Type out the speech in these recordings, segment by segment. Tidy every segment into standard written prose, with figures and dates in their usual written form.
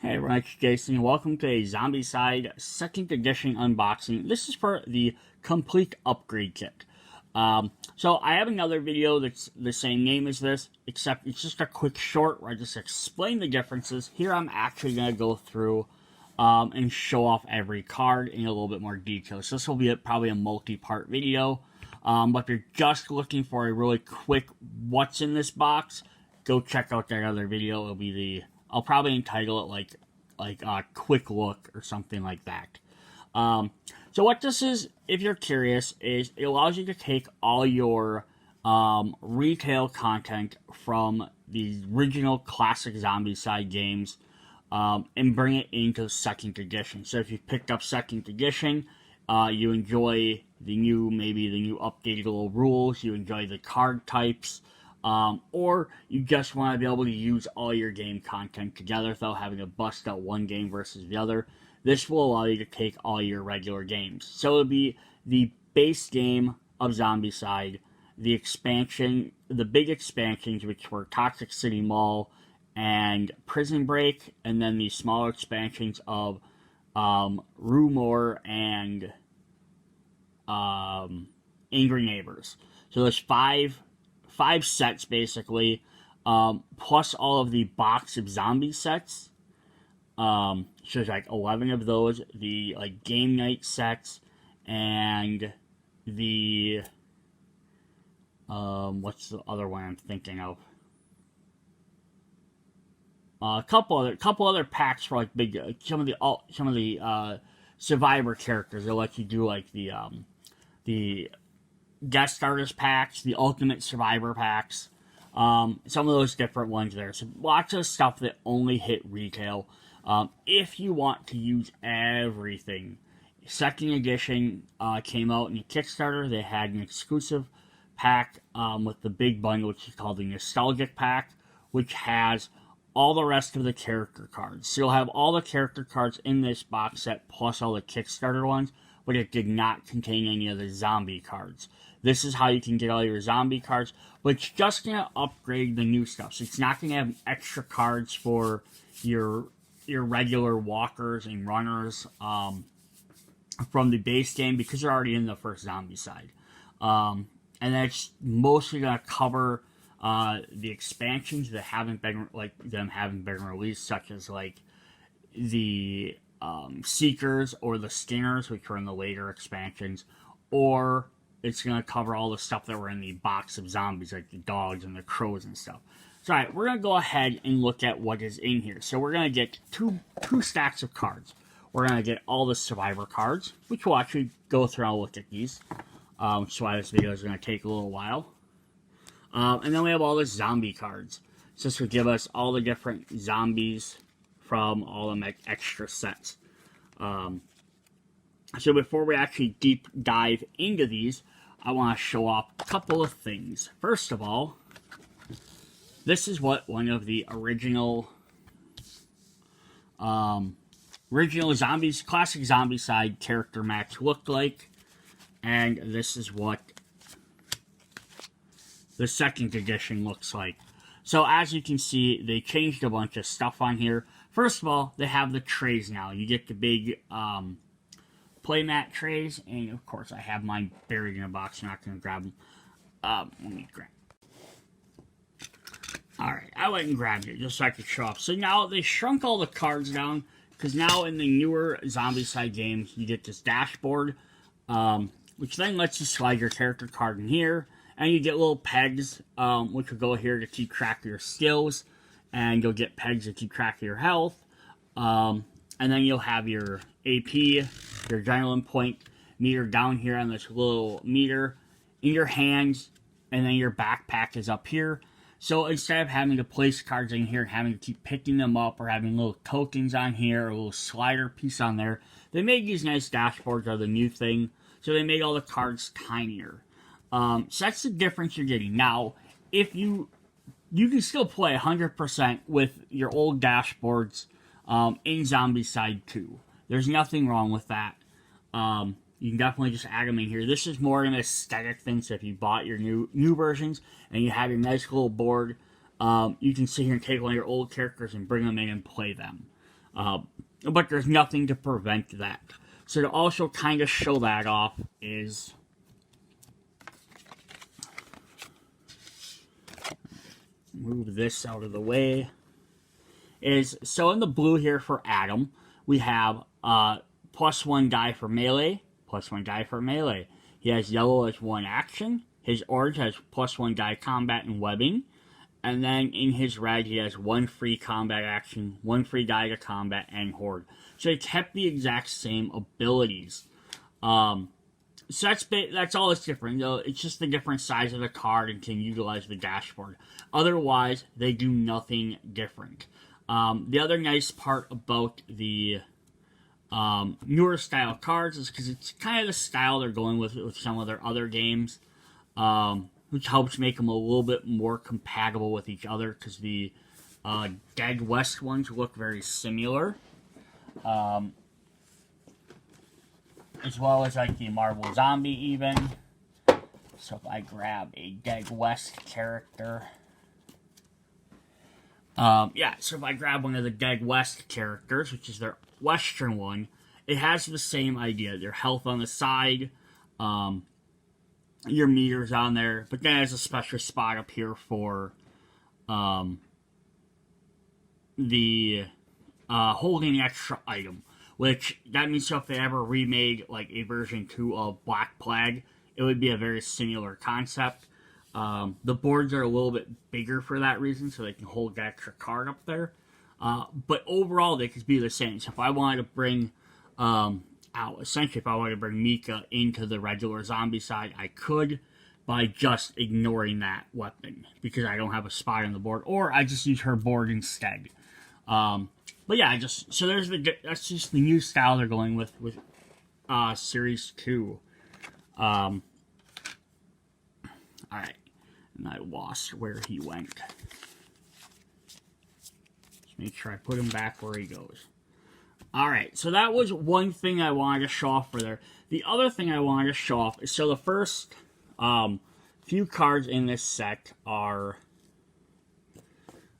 Hey everyone, it's Jason. Welcome to a Zombicide 2nd edition unboxing. This is for the complete upgrade kit. So I have another video that's the same name as this, except it's just a quick short where I just explain the differences. Here I'm actually going to go through and show off every card in a little bit more detail. So this will be probably a multi-part video. But if you're just looking for a really quick what's in this box, go check out that other video. It'll be I'll probably entitle it like a quick look or something like that. So what this is, if you're curious, is it allows you to take all your retail content from the original classic Zombicide games and bring it into 2nd edition. So if you picked up 2nd edition, you enjoy maybe the new updated little rules, you enjoy the card types, or you just want to be able to use all your game content together without having to bust out one game versus the other. This will allow you to take all your regular games. So it'll be the base game of Zombicide, the expansion, the big expansions, which were Toxic City Mall and Prison Break, and then the smaller expansions of Rumor and Angry Neighbors. So there's five sets basically, plus all of the box of zombie sets. So there's like 11 of those, the game night sets, and the what's the other one I'm thinking of? A couple other packs for big some of the survivor characters. They'll let you do the guest artist packs, the ultimate survivor packs, some of those different ones there. So lots of stuff that only hit retail. If you want to use everything, 2nd edition came out in the Kickstarter. They had an exclusive pack with the big bundle, which is called the Nostalgic Pack, which has all the rest of the character cards. So you'll have all the character cards in this box set, plus all the Kickstarter ones, but it did not contain any of the zombie cards. This is how you can get all your zombie cards, but it's just going to upgrade the new stuff. So it's not going to have extra cards for your regular walkers and runners from the base game, because they're already in the first Zombicide. And that's mostly going to cover the expansions that haven't been released, such as the Seekers or the Stingers, which were in the later expansions, or it's going to cover all the stuff that were in the box of zombies, like the dogs and the crows and stuff. So, alright, we're going to go ahead and look at what is in here. So we're going to get two stacks of cards. We're going to get all the survivor cards, which we'll actually go through and look at these. Which is why this video is going to take a little while. And then we have all the zombie cards. So this will give us all the different zombies from all the extra sets. So before we actually deep dive into these, I want to show off a couple of things. First of all, this is what one of the original zombies, classic Zombicide character mats looked like, and this is what the 2nd edition looks like. So as you can see, they changed a bunch of stuff on here. First of all, they have the trays now. You get the big playmat trays, and of course I have mine buried in a box. I'm not going to grab them. Let me grab. Alright, I went and grabbed it just so I could show off. So now they shrunk all the cards down, because now in the newer Zombicide games, you get this dashboard, which then lets you slide your character card in here, and you get little pegs, which will go here to keep track of your skills, and you'll get pegs to keep track of your health, and then you'll have your AP, your adrenaline point meter down here on this little meter in your hands, and then your backpack is up here. So instead of having to place cards in here and having to keep picking them up, or having little tokens on here, or a little slider piece on there, they made these nice dashboards are the new thing. So they made all the cards tinier. So that's the difference you're getting. Now, if you can still play 100% with your old dashboards in Zombicide 2. There's nothing wrong with that. You can definitely just add them in here. This is more an aesthetic thing, so if you bought your new versions and you have your nice little board, you can sit here and take one of your old characters and bring them in and play them. But there's nothing to prevent that. So to also kind of show that off is... move this out of the way. So in the blue here for Adam, we have +1 guy for melee, +1 guy for melee. He has yellow as 1 action. His orange has +1 guy combat and webbing. And then in his red, he has 1 free combat action, 1 free guy to combat, and horde. So he kept the exact same abilities. So that's all that's different. It's just the different size of the card and can utilize the dashboard. Otherwise, they do nothing different. The other nice part about the newer style cards is because it's kind of the style they're going with some of their other games, which helps make them a little bit more compatible with each other, because the Dead West ones look very similar. As well as like the Marvel Zombie even. So if I grab a Dead West character. So if I grab one of the Dead West characters, which is their Western one, it has the same idea. Their health on the side, your meters on there, but then it has a special spot up here for the holding extra item. Which, that means so if they ever remade, like, a version 2 of Black Plague, it would be a very similar concept. The boards are a little bit bigger for that reason, so they can hold that extra card up there. But overall, they could be the same. So if I wanted to bring, essentially, if I wanted to bring Mika into the regular Zombicide, I could by just ignoring that weapon, because I don't have a spot on the board, or I just use her board instead. But yeah, so that's just the new style they're going with Series 2. Alright. And I lost where he went. Just make sure I put him back where he goes. Alright, so that was one thing I wanted to show off for there. The other thing I wanted to show off is, so the first few cards in this set are...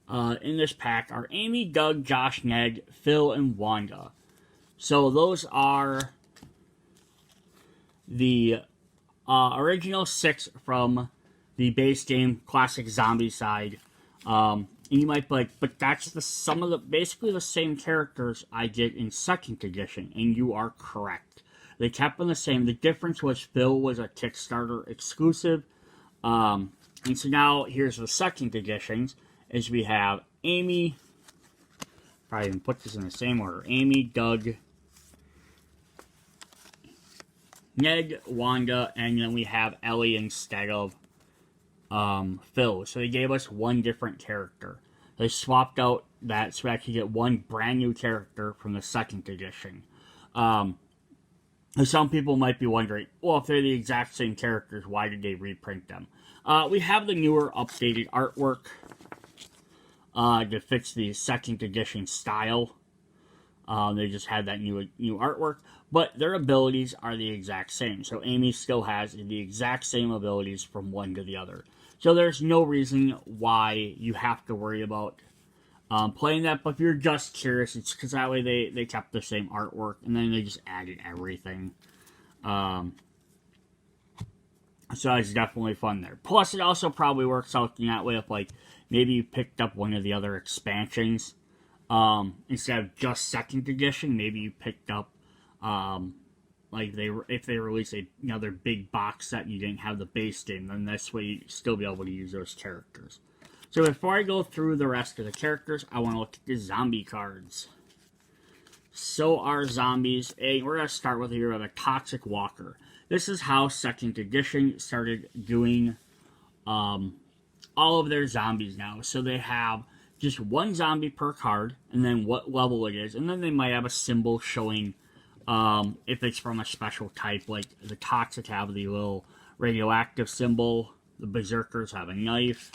in this pack are Amy, Doug, Josh, Ned, Phil, and Wanda. So those are the original 6 from the base game Classic Zombicide. And you might be like, but that's basically the same characters I did in 2nd edition, and you are correct. They kept them the same. The difference was Phil was a Kickstarter exclusive. And so now here's the 2nd editions. Is we have Amy, probably even put this in the same order, Amy, Doug, Ned, Wanda, and then we have Ellie instead of Phil. So they gave us one different character. They swapped out that so we actually get one brand new character from the 2nd edition. Some people might be wondering, well, if they're the exact same characters, why did they reprint them? We have the newer, updated artwork that fits the 2nd edition style. They just had that new artwork, but their abilities are the exact same. So Amy still has the exact same abilities from one to the other. So there's no reason why you have to worry about playing that, but if you're just curious, it's because that way they kept the same artwork, and then they just added everything. So it's definitely fun there. Plus, it also probably works out in that way if, like, maybe you picked up one of the other expansions instead of just 2nd edition. Maybe you picked up, like, if they release another big box set and you didn't have the base game, then this way you'd still be able to use those characters. So before I go through the rest of the characters, I want to look at the zombie cards. So our zombies, we're going to start with here with a Toxic Walker. This is how 2nd edition started doing all of their zombies now. So they have just one zombie per card, and then what level it is, and then they might have a symbol showing if it's from a special type, like the Toxic have the little radioactive symbol, the Berserkers have a knife,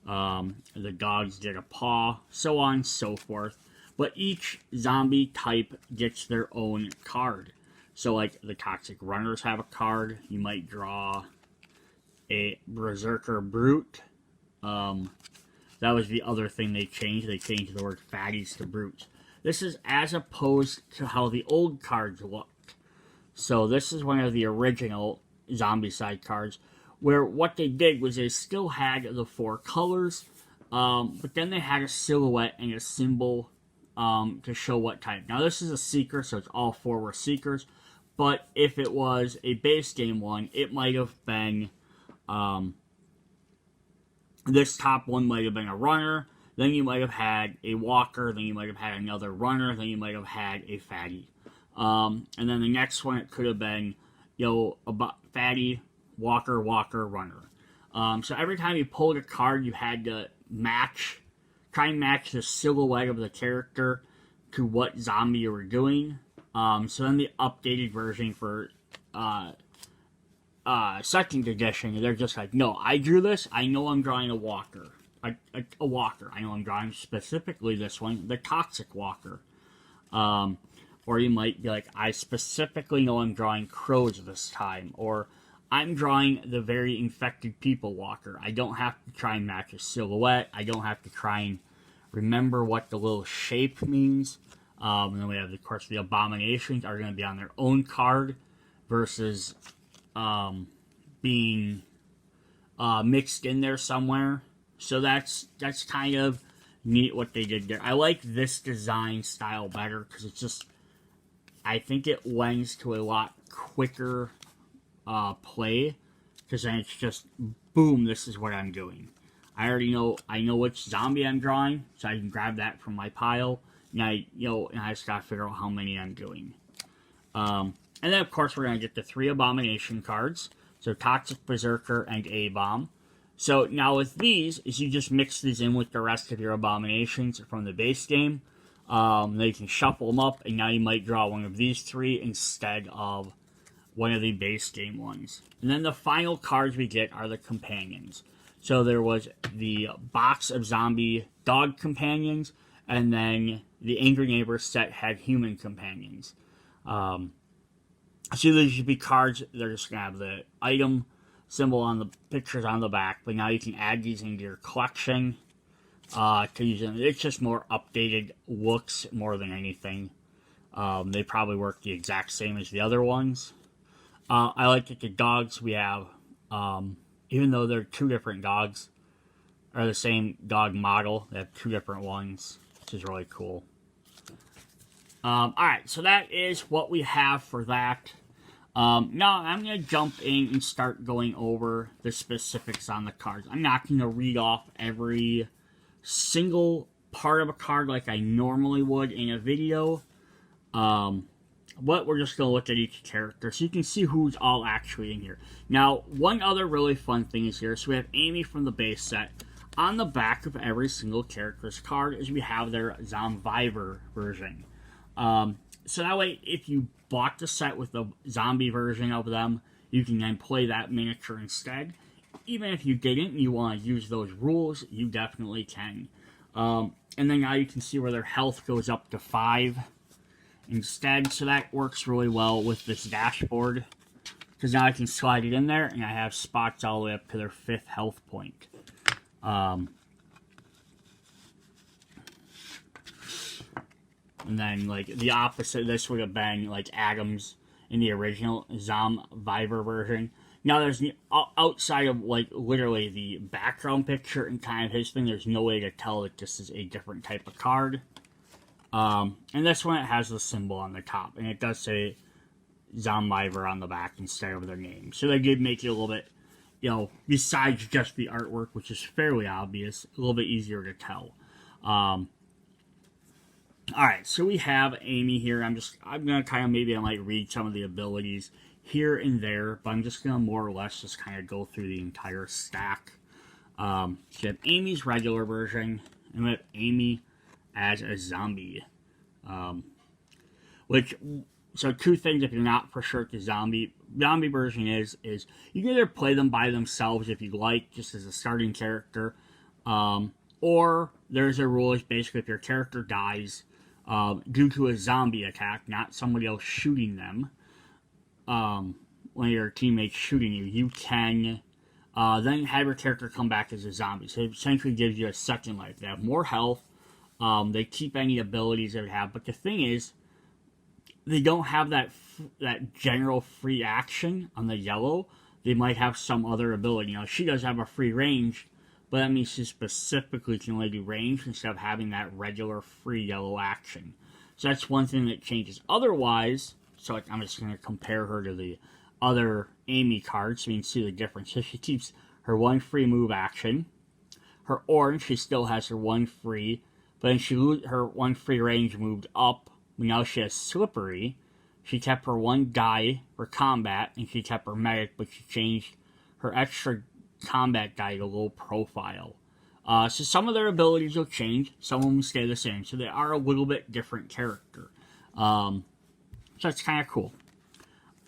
the dogs get a paw, so on and so forth. But each zombie type gets their own card. So, like, the Toxic Runners have a card. You might draw a Berserker Brute. That was the other thing they changed. They changed the word fatties to brutes. This is as opposed to how the old cards looked. So this is one of the original Zombicide cards, where what they did was they still had the 4 colors, but then they had a silhouette and a symbol to show what type. Now this is a seeker, so it's all 4 were seekers, but if it was a base game one, it might have been, this top one might have been a runner, then you might have had a walker, then you might have had another runner, then you might have had a fatty. And then the next one, it could have been, a fatty, walker, runner. So every time you pulled a card, you had to try and match the silhouette of the character to what zombie you were doing. So then the updated version for second edition, they're just like, no, I drew this, I know I'm drawing a walker. A walker. I know I'm drawing specifically this one, the toxic walker. Or you might be like, I specifically know I'm drawing crows this time. Or I'm drawing the very infected people walker. I don't have to try and match a silhouette. I don't have to try and remember what the little shape means. And then we have, of course, the abominations are going to be on their own card versus being mixed in there somewhere. So that's kind of neat what they did there. I like this design style better because it's just, I think it lends to a lot quicker play, because then it's just, boom, this is what I'm doing. I know which zombie I'm drawing, so I can grab that from my pile, and I just gotta figure out how many I'm doing. And then, of course, we're gonna get the 3 abomination cards, so Toxic, Berserker, and A-Bomb. So now with these, is you just mix these in with the rest of your abominations from the base game. Then you can shuffle them up, and now you might draw one of these 3 instead of one of the base game ones. And then the final cards we get are the companions. So there was the box of zombie dog companions, and then the Angry Neighbors set had human companions. So these should be cards, they're just going to have the item symbol on the pictures on the back, but now you can add these into your collection to use them. It's just more updated looks more than anything. They probably work the exact same as the other ones. I like that the dogs we have, even though they're 2 different dogs, are the same dog model. They have 2 different ones, which is really cool. Alright, so that is what we have for that. Now, I'm going to jump in and start going over the specifics on the cards. I'm not going to read off every single part of a card like I normally would in a video. But we're just going to look at each character so you can see who's all actually in here. Now, one other really fun thing is here. So we have Amy from the base set. On the back of every single character's card is we have their Zombivor version. So that way, if you bought the set with the zombie version of them, you can then play that miniature instead. Even if you didn't and you want to use those rules, you definitely can. And then now you can see where their health goes up to 5 instead. So that works really well with this dashboard, because now I can slide it in there and I have spots all the way up to their 5th health point. And then, like, the opposite, this would have been, like, Adams in the original Zombivor version. Now, there's, outside of, like, literally the background picture and kind of his thing, there's no way to tell that this is a different type of card. And this one, it has the symbol on the top, and it does say Zombivor on the back instead of their name. So they did make it a little bit, besides just the artwork, which is fairly obvious, a little bit easier to tell. Alright, so we have Amy here. I'm going to kind of, maybe I might read some of the abilities here and there, but I'm just going to more or less just kind of go through the entire stack. So you have Amy's regular version, and we have Amy as a zombie. So 2 things if you're not for sure what the zombie version is you can either play them by themselves if you like, just as a starting character, or there's a rule, is basically if your character dies, due to a zombie attack, not somebody else shooting them, when your teammate's shooting you, you can then have your character come back as a zombie. So it essentially gives you a second life. They have more health, They keep any abilities they would have, but the thing is, they don't have that general free action on the yellow. They might have some other ability. You know, she does have a free range, but that means she specifically can only do range instead of having that regular free yellow action. So that's one thing that changes. Otherwise, so like I'm just going to compare her to the other Amy cards so you can see the difference. So she keeps her one free move action. Her orange, she still has her one free, but then her one free range moved up. Now she has slippery. She kept her one die for combat, and she kept her medic, but she changed her extra combat die to low profile. So some of their abilities will change, some of them stay the same. So they are a little bit different character. So that's kind of cool.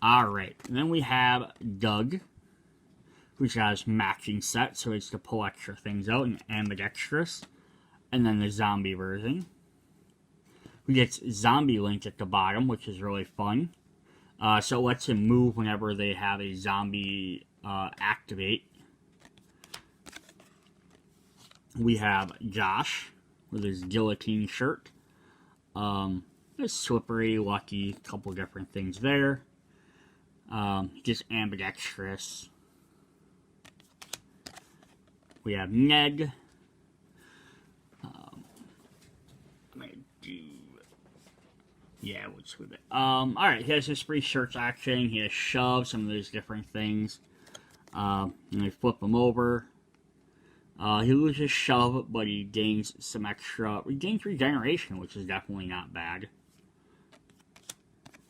Alright, and then we have Doug, which has matching set, so it's to pull extra things out, and ambidextrous. And then the zombie version. We get Zombie Link at the bottom, which is really fun. So it lets him move whenever they have a zombie activate. We have Josh with his guillotine shirt. It's slippery, lucky, couple different things there. Just ambidextrous. We have Ned. Yeah, we'll just leave it. Alright, he has his free search action. He has shove, some of those different things. And they flip him over. He loses shove, but he gains some extra... He gains regeneration, which is definitely not bad.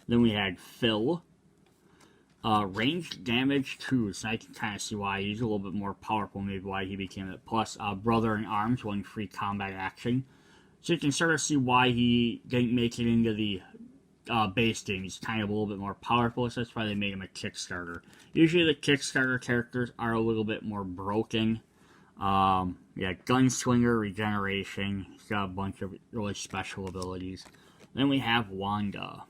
Then we had Phil. Ranged damage 2, so I can kind of see why he's a little bit more powerful, maybe why he became it. Plus, Brother in Arms, one free combat action. So you can sort of see why he didn't make it into the base game. He's kind of a little bit more powerful, so that's why they made him a Kickstarter. Usually the Kickstarter characters are a little bit more broken. Yeah, Gunslinger, Regeneration. He's got a bunch of really special abilities. Then we have Wanda,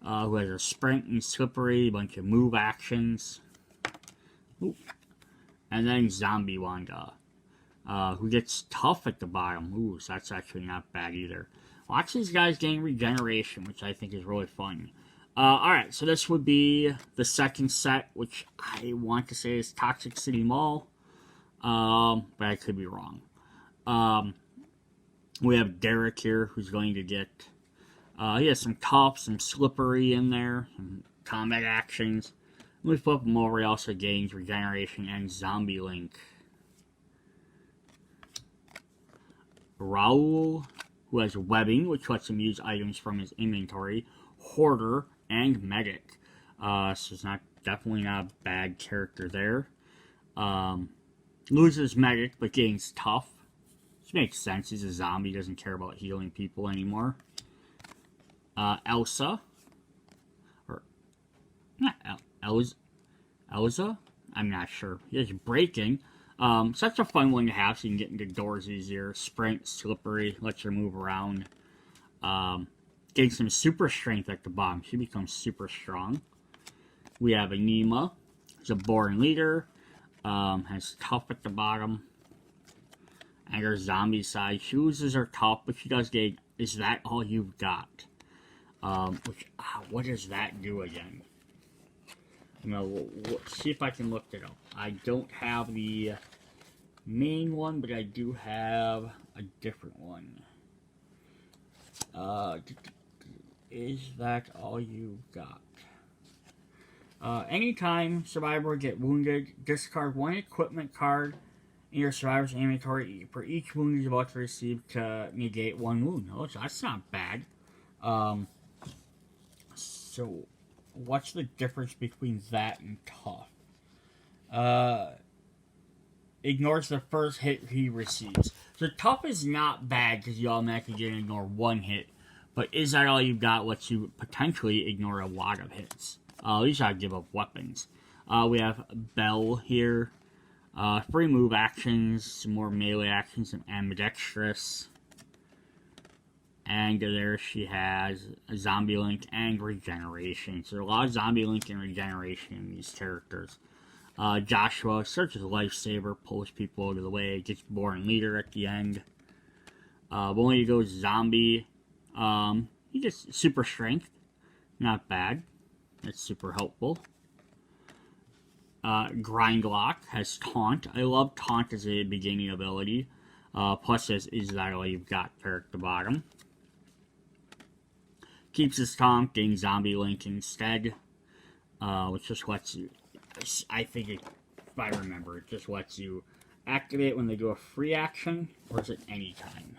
who has a Sprint and Slippery, a bunch of move actions. Ooh. And then Zombie Wanda. Who gets tough at the bottom. Ooh, so that's actually not bad either. Watch these guys gain regeneration, which I think is really fun. Alright, so this would be the second set, which I want to say is Toxic City Mall. But I could be wrong. We have Derek here, who's going to get... he has some tough, some slippery in there, some combat actions. When we flip him over, he also gains regeneration and Zombie Link. Raul, who has webbing, which lets him use items from his inventory. Hoarder and medic. So it's definitely not a bad character there. Loses medic, but gains tough. Which makes sense. He's a zombie, doesn't care about healing people anymore. Elsa. Or, not Elsa? I'm not sure. He has breaking. So that's a fun one to have, so you can get into doors easier. Sprint, slippery, lets you move around. Getting some super strength at the bottom. She becomes super strong. We have Anima. She's a born leader. Has tough at the bottom. And her Zombicide. She loses her tough, but she does get... Is that all you've got? What does that do again? Let's see if I can look it up. I don't have the main one, but I do have a different one. Is that all you got? Anytime survivor get wounded, discard one equipment card in your survivor's inventory for each wound he's about to receive to negate one wound. Oh, that's not bad. So, what's the difference between that and tough? Ignores the first hit he receives. So tough is not bad because you automatically get to ignore one hit. But is that all you've got? Lets you potentially ignore a lot of hits. At least I give up weapons. We have Belle here. Free move actions, some more melee actions, some ambidextrous. And there she has a Zombie Link and Regeneration. So a lot of Zombie Link and Regeneration in these characters. Joshua, searches Lifesaver, pulls people out of the way, gets Born Leader at the end. But when you go zombie, he gets super strength. Not bad. That's super helpful. Grindlock has taunt. I love taunt as a beginning ability. Plus, is that all you've got there at the bottom. Keeps his taunt, getting zombie link instead. Which just lets you, I think, if I remember, it just lets you activate when they do a free action, or is it any time?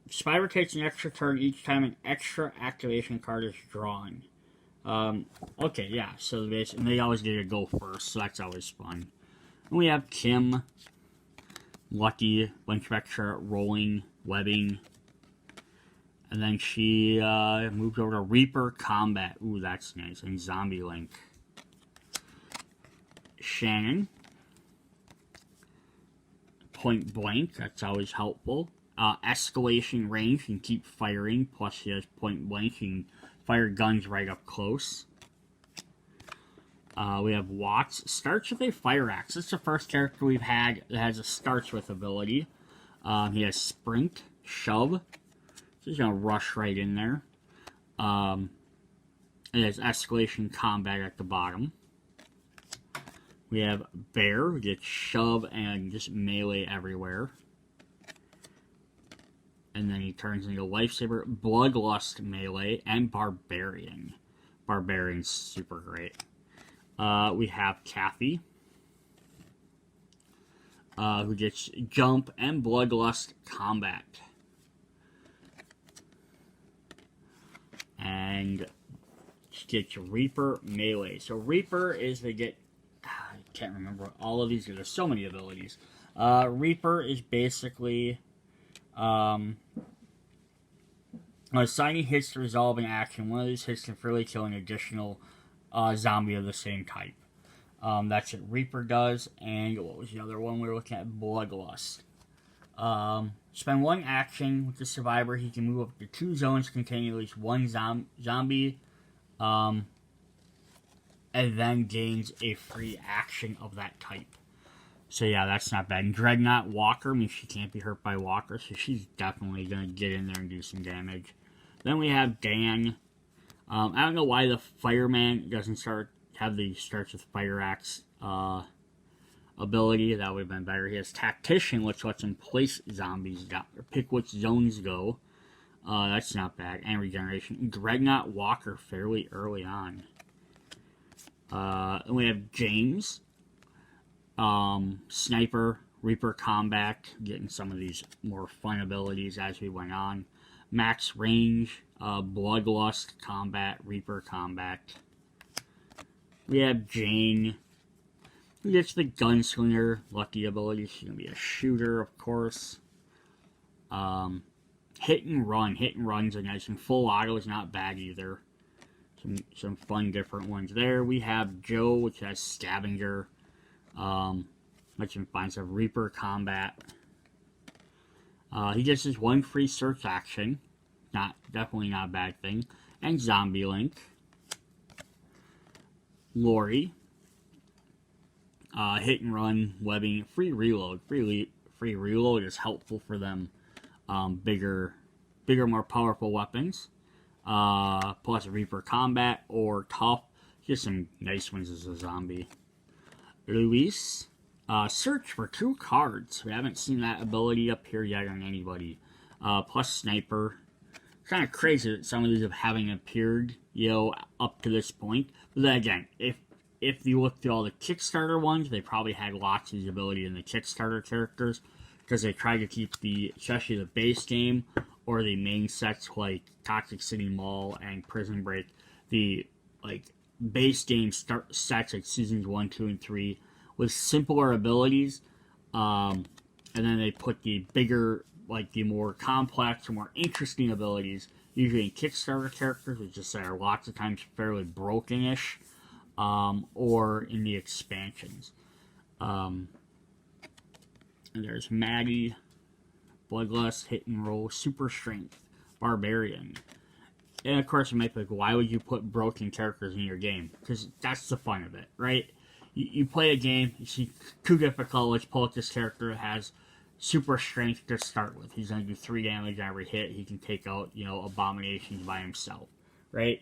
Spider takes an extra turn each time an extra activation card is drawn. Okay, yeah, so and they always get to go first, so that's always fun. And we have Kim, Lucky, bunch of extra rolling, webbing. And then she moved over to Reaper Combat. Ooh, that's nice. And Zombie Link. Shannon. Point Blank, that's always helpful. Escalation range, you can keep firing. Plus she has Point Blank, you can fire guns right up close. We have Watts. Starts with a Fire Axe. This is the first character we've had that has a starts with ability. He has Sprint, Shove. So he's going to rush right in there. It has Escalation Combat at the bottom. We have Bear, who gets Shove and just melee everywhere. And then he turns into Lifesaver, Bloodlust melee, and Barbarian. Barbarian's super great. We have Kathy, who gets Jump and Bloodlust Combat. And she gets Reaper melee. So Reaper is they get, I can't remember all of these, there's so many abilities. Reaper is basically assigning hits to resolve an action. One of these hits can freely kill an additional zombie of the same type. That's what Reaper does. And what was the other one we were looking at? Bloodlust. Spend one action with the survivor. He can move up to 2 zones containing at least one zombie. And then gains a free action of that type. So yeah, that's not bad. And Dreadnought Walker means she can't be hurt by Walker, so she's definitely going to get in there and do some damage. Then we have Dan. I don't know why the Fireman doesn't have the starts with Fire Axe ability. That would have been better. He has Tactician, which lets him place zombies down, or pick which zones go. That's not bad. And Regeneration. Dreadnought Walker fairly early on. And we have James. Sniper, Reaper Combat, getting some of these more fun abilities as we went on. Max Range, Bloodlust Combat, Reaper Combat. We have Jane, who gets the Gunslinger, lucky ability. She's going to be a shooter, of course. Hit and Run. Hit and Run's a nice one. Full Auto is not bad either. Some fun different ones there. We have Joe, which has Scavenger. Which you can find some Reaper Combat. He gets his one free search action. Definitely not a bad thing. And Zombie Link. Lori. Hit and Run, webbing, free reload. Free reload is helpful for them. Bigger, more powerful weapons. Plus Reaper Combat or Tough. Just some nice ones as a zombie. Luis. Search for 2 cards. We haven't seen that ability up here yet on anybody. Plus Sniper. Kind of crazy that some of these haven't appeared, up to this point. But then again, if you look through all the Kickstarter ones, they probably had lots of these ability in the Kickstarter characters. Because they tried to keep especially the base game, or the main sets like Toxic City Mall and Prison Break, the, base game sets like Seasons 1, 2, and 3, with simpler abilities, and then they put the bigger, the more complex or more interesting abilities, usually in Kickstarter characters, which just are lots of times fairly broken-ish, or in the expansions. And there's Maddie, Bloodlust, Hit and Roll, Super Strength, Barbarian. And of course, you might be like, why would you put broken characters in your game? Because that's the fun of it, right? you play a game, you see too difficult, let's pull up this character that has super strength to start with. He's going to do 3 damage every hit. He can take out, abominations by himself, right?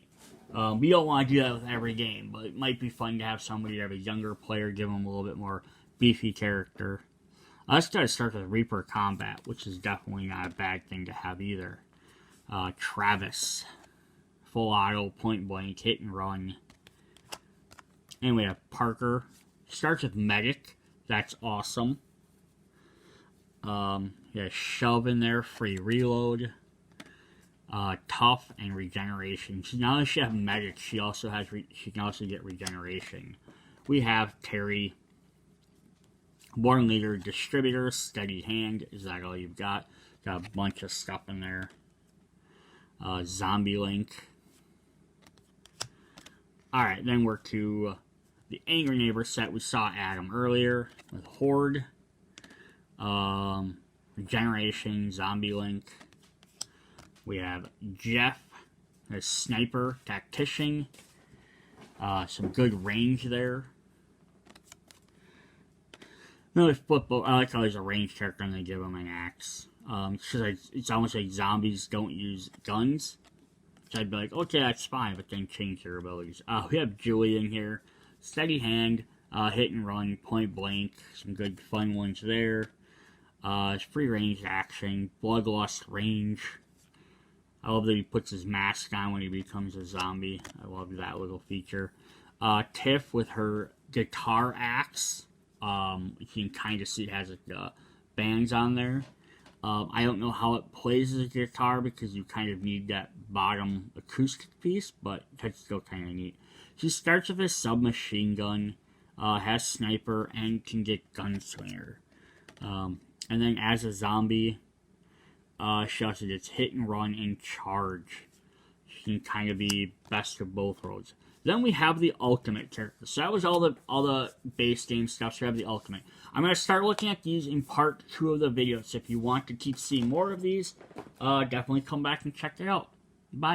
We don't want to do that with every game, but it might be fun to have somebody to have a younger player, give them a little bit more beefy character. Let's try to start with Reaper Combat, which is definitely not a bad thing to have either. Travis. Full auto, point blank, hit and run. And we have Parker. Starts with Medic. That's awesome. Yeah, Shove in there, free reload. Tough and regeneration. So now that she has Medic, she also has she can also get regeneration. We have Terry. Born Leader, Distributor, Steady Hand. Is that all you've got? Got a bunch of stuff in there. Zombie Link. Alright, then we're to the Angry Neighbor set. We saw Adam earlier with Horde. Regeneration, Zombie Link. We have Jeff, a Sniper, Tactician. Some good range there. Another football. I like how he's a ranged character and they give him an axe. It's almost like zombies don't use guns. So I'd be like, okay, that's fine, but then change their abilities. We have Julie in here. Steady Hand, hit and run, point blank. Some good fun ones there. It's free range action. Bloodlust range. I love that he puts his mask on when he becomes a zombie. I love that little feature. Tiff with her guitar axe. You can kind of see it has bands on there. I don't know how it plays as a guitar because you kind of need that bottom acoustic piece, but that's still kind of neat. She starts with a submachine gun, has sniper, and can get gunslinger. And then as a zombie, she also gets hit and run and charge. She can kind of be best of both worlds. Then we have the ultimate character. So that was all the base game stuff. So we have the ultimate. I'm going to start looking at these in part 2 of the video. So if you want to keep seeing more of these, definitely come back and check it out.